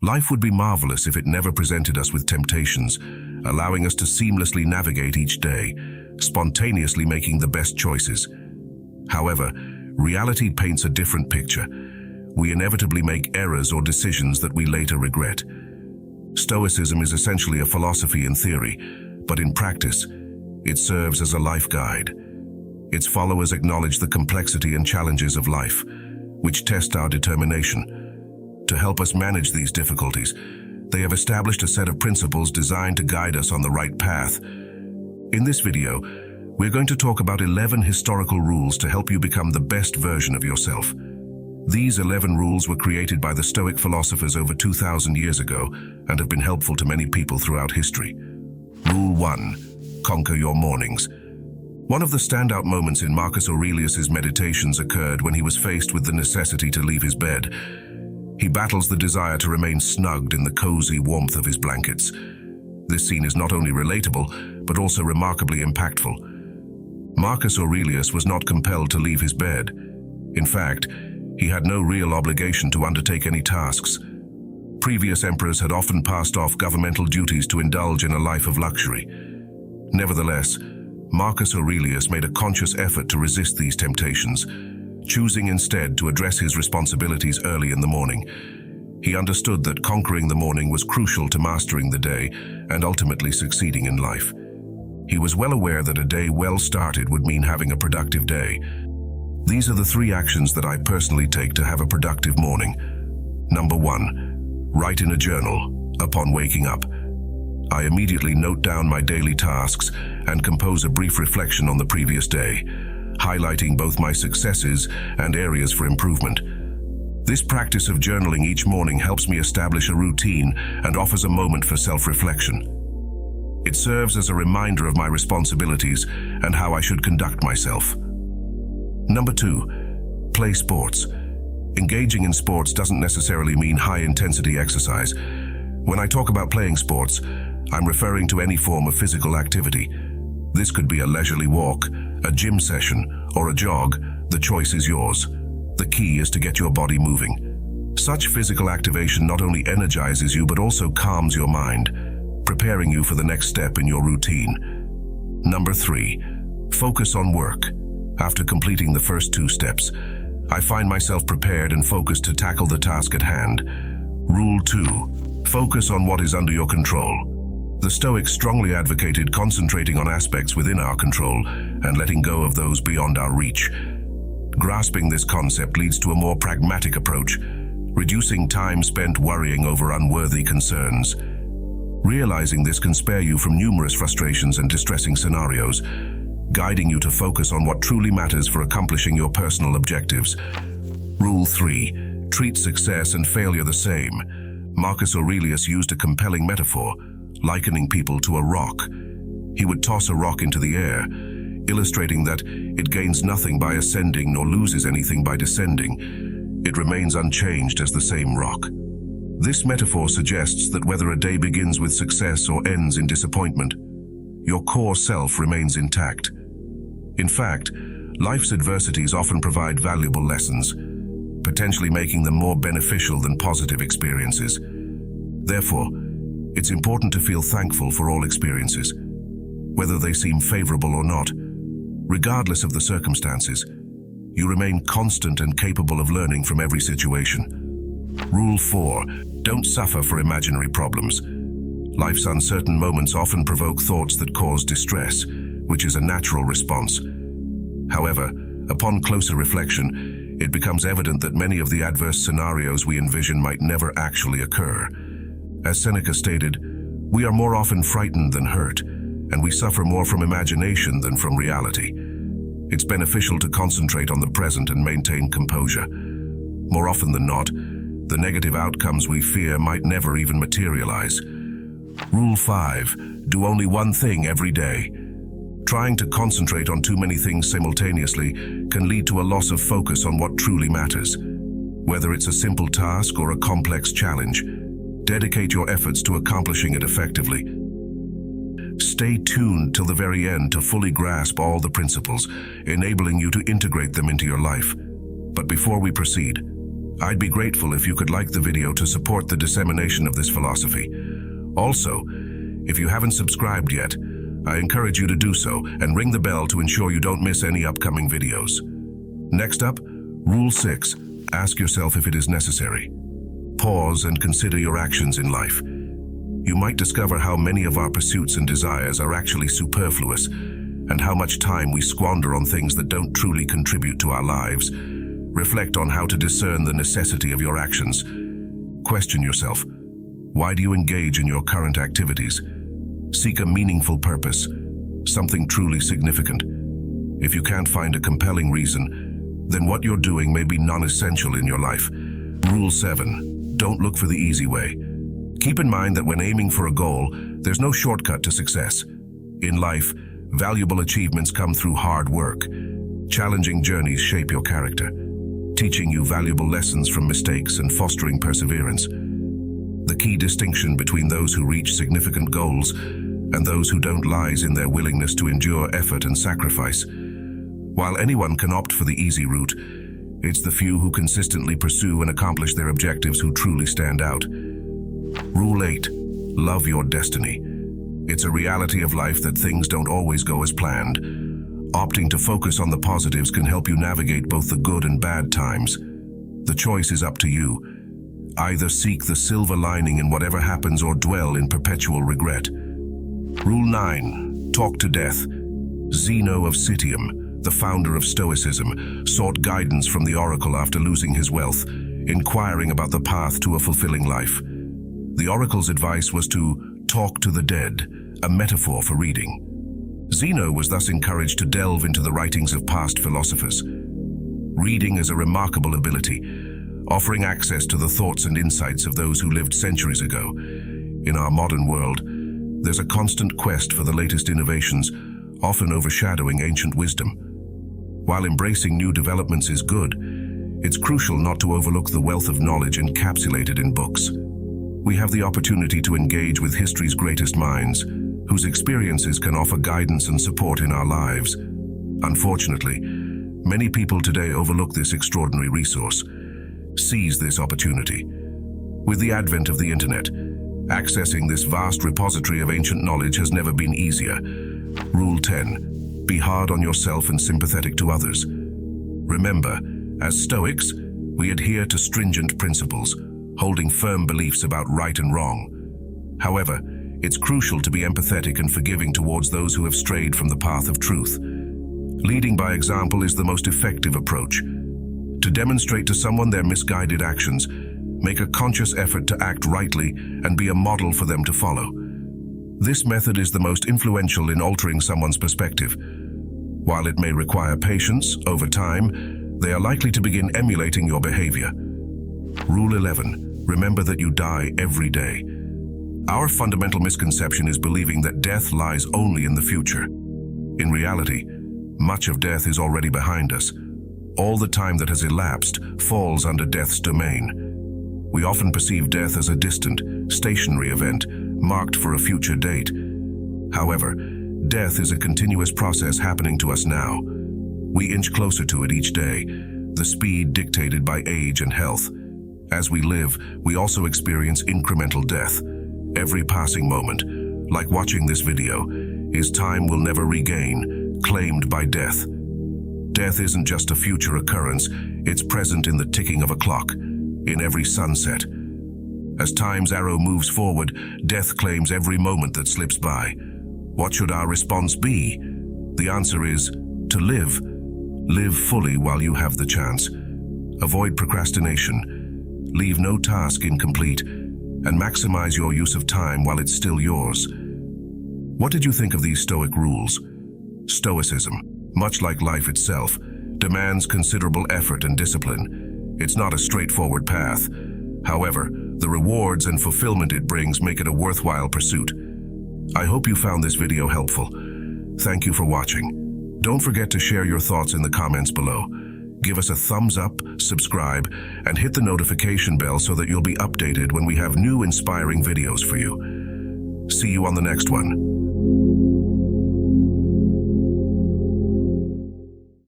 Life would be marvelous if it never presented us with temptations, allowing us to seamlessly navigate each day, spontaneously making the best choices. However, reality paints a different picture. We inevitably make errors or decisions that we later regret. Stoicism is essentially a philosophy in theory, but in practice, it serves as a life guide. Its followers acknowledge the complexity and challenges of life, which test our determination. To help us manage these difficulties, they have established a set of principles designed to guide us on the right path. In this video, we're going to talk about 11 historical rules to help you become the best version of yourself. These 11 rules were created by the Stoic philosophers over 2,000 years ago and have been helpful to many people throughout history. Rule 1. Conquer your mornings. One of the standout moments in Marcus Aurelius's meditations occurred when he was faced with the necessity to leave his bed. He battles the desire to remain snugged in the cozy warmth of his blankets. This scene is not only relatable, but also remarkably impactful. Marcus Aurelius was not compelled to leave his bed. In fact, he had no real obligation to undertake any tasks. Previous emperors had often passed off governmental duties to indulge in a life of luxury. Nevertheless, Marcus Aurelius made a conscious effort to resist these temptations, choosing instead to address his responsibilities early in the morning. He understood that conquering the morning was crucial to mastering the day and ultimately succeeding in life. He was well aware that a day well started would mean having a productive day. These are the 3 actions that I personally take to have a productive morning. Number 1. Write in a journal upon waking up. I immediately note down my daily tasks and compose a brief reflection on the previous day, highlighting both my successes and areas for improvement. This practice of journaling each morning helps me establish a routine and offers a moment for self-reflection. It serves as a reminder of my responsibilities and how I should conduct myself. Number 2. Play sports. Engaging in sports doesn't necessarily mean high-intensity exercise. When I talk about playing sports, I'm referring to any form of physical activity. This could be a leisurely walk, a gym session, or a jog. The choice is yours. The key is to get your body moving. Such physical activation not only energizes you but also calms your mind, preparing you for the next step in your routine. Number 3. Focus on work. After completing the first 2 steps, I find myself prepared and focused to tackle the task at hand. Rule 2. Focus on what is under your control. The Stoics strongly advocated concentrating on aspects within our control and letting go of those beyond our reach. Grasping this concept leads to a more pragmatic approach, reducing time spent worrying over unworthy concerns. Realizing this can spare you from numerous frustrations and distressing scenarios, guiding you to focus on what truly matters for accomplishing your personal objectives. Rule 3. Treat success and failure the same. Marcus Aurelius used a compelling metaphor, likening people to a rock. He would toss a rock into the air, illustrating that it gains nothing by ascending nor loses anything by descending. It remains unchanged as the same rock. This metaphor suggests that whether a day begins with success or ends in disappointment, your core self remains intact. In fact, life's adversities often provide valuable lessons, potentially making them more beneficial than positive experiences. Therefore, it's important to feel thankful for all experiences, whether they seem favorable or not. Regardless of the circumstances, you remain constant and capable of learning from every situation. Rule 4. Don't suffer for imaginary problems. Life's uncertain moments often provoke thoughts that cause distress, which is a natural response. However, upon closer reflection, it becomes evident that many of the adverse scenarios we envision might never actually occur. As Seneca stated, we are more often frightened than hurt, and we suffer more from imagination than from reality. It's beneficial to concentrate on the present and maintain composure. More often than not, the negative outcomes we fear might never even materialize. Rule 5. Do only one thing every day. Trying to concentrate on too many things simultaneously can lead to a loss of focus on what truly matters. Whether it's a simple task or a complex challenge, dedicate your efforts to accomplishing it effectively. Stay tuned till the very end to fully grasp all the principles, enabling you to integrate them into your life. But before we proceed, I'd be grateful if you could like the video to support the dissemination of this philosophy. Also, if you haven't subscribed yet, I encourage you to do so and ring the bell to ensure you don't miss any upcoming videos. Next up, Rule 6. Ask yourself if it is necessary. Pause and consider your actions in life. You might discover how many of our pursuits and desires are actually superfluous, and how much time we squander on things that don't truly contribute to our lives. Reflect on how to discern the necessity of your actions. Question yourself, why do you engage in your current activities? Seek a meaningful purpose, something truly significant. If you can't find a compelling reason, then what you're doing may be non-essential in your life. Rule 7. Don't look for the easy way. Keep in mind that when aiming for a goal, there's no shortcut to success. In life, valuable achievements come through hard work. Challenging journeys shape your character, teaching you valuable lessons from mistakes and fostering perseverance. The key distinction between those who reach significant goals and those who don't lies in their willingness to endure effort and sacrifice. While anyone can opt for the easy route, it's the few who consistently pursue and accomplish their objectives who truly stand out. Rule 8. Love your destiny. It's a reality of life that things don't always go as planned. Opting to focus on the positives can help you navigate both the good and bad times. The choice is up to you. Either seek the silver lining in whatever happens or dwell in perpetual regret. Rule 9. Talk to death. Zeno of Citium, the founder of Stoicism, sought guidance from the oracle after losing his wealth, inquiring about the path to a fulfilling life. The oracle's advice was to talk to the dead, a metaphor for reading. Zeno was thus encouraged to delve into the writings of past philosophers. Reading is a remarkable ability, offering access to the thoughts and insights of those who lived centuries ago. In our modern world, there's a constant quest for the latest innovations, often overshadowing ancient wisdom. While embracing new developments is good, it's crucial not to overlook the wealth of knowledge encapsulated in books. We have the opportunity to engage with history's greatest minds, whose experiences can offer guidance and support in our lives. Unfortunately, many people today overlook this extraordinary resource. Seize this opportunity. With the advent of the internet, accessing this vast repository of ancient knowledge has never been easier. Rule 10. Be hard on yourself and sympathetic to others. Remember, as Stoics, we adhere to stringent principles, holding firm beliefs about right and wrong. However, it's crucial to be empathetic and forgiving towards those who have strayed from the path of truth. Leading by example is the most effective approach. To demonstrate to someone their misguided actions, make a conscious effort to act rightly and be a model for them to follow. This method is the most influential in altering someone's perspective. While it may require patience, over time, they are likely to begin emulating your behavior. Rule 11. Remember that you die every day. Our fundamental misconception is believing that death lies only in the future. In reality, much of death is already behind us. All the time that has elapsed falls under death's domain. We often perceive death as a distant, stationary event, marked for a future date. However, death is a continuous process happening to us now. We inch closer to it each day, the speed dictated by age and health. As we live, we also experience incremental death. Every passing moment, like watching this video, is time we'll never regain, claimed by death. Death isn't just a future occurrence, it's present in the ticking of a clock, in every sunset. As time's arrow moves forward, death claims every moment that slips by. What should our response be? The answer is to live. Live fully while you have the chance. Avoid procrastination. Leave no task incomplete, and maximize your use of time while it's still yours. What did you think of these Stoic rules? Stoicism, much like life itself, demands considerable effort and discipline. It's not a straightforward path. However, the rewards and fulfillment it brings make it a worthwhile pursuit. I hope you found this video helpful. Thank you for watching. Don't forget to share your thoughts in the comments below. Give us a thumbs up, subscribe, and hit the notification bell so that you'll be updated when we have new inspiring videos for you. See you on the next one.